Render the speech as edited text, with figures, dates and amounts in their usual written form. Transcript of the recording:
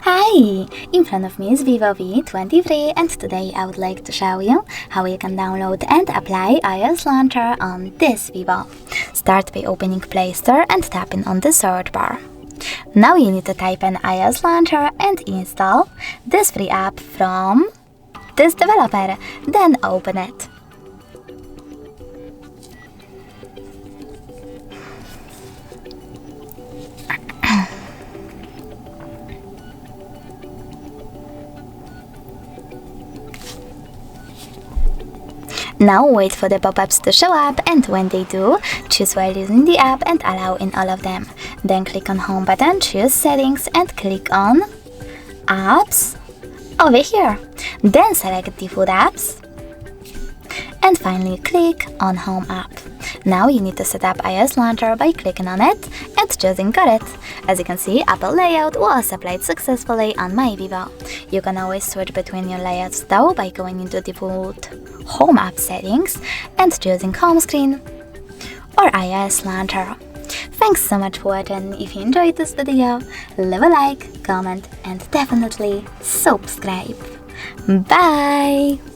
Hi! In front of me is Vivo V23 and today I would like to show you how you can download and apply iOS Launcher on this Vivo. Start by opening Play Store and tapping on the search bar. Now you need to type in iOS Launcher and install this free app from this developer, then open it. Now wait for the pop-ups to show up, and when they do, choose while using the app and allow in all of them. Then click on Home button, choose Settings and click on Apps over here. Then select Default Apps and finally click on Home app. Now you need to set up iOS Launcher by clicking on it and choosing Got it. As you can see, Apple layout was applied successfully on my Vivo. You can always switch between your layouts though by going into default Home app settings and choosing Home screen or iOS Launcher. Thanks so much for watching. If you enjoyed this video, leave a like, comment and definitely subscribe. Bye!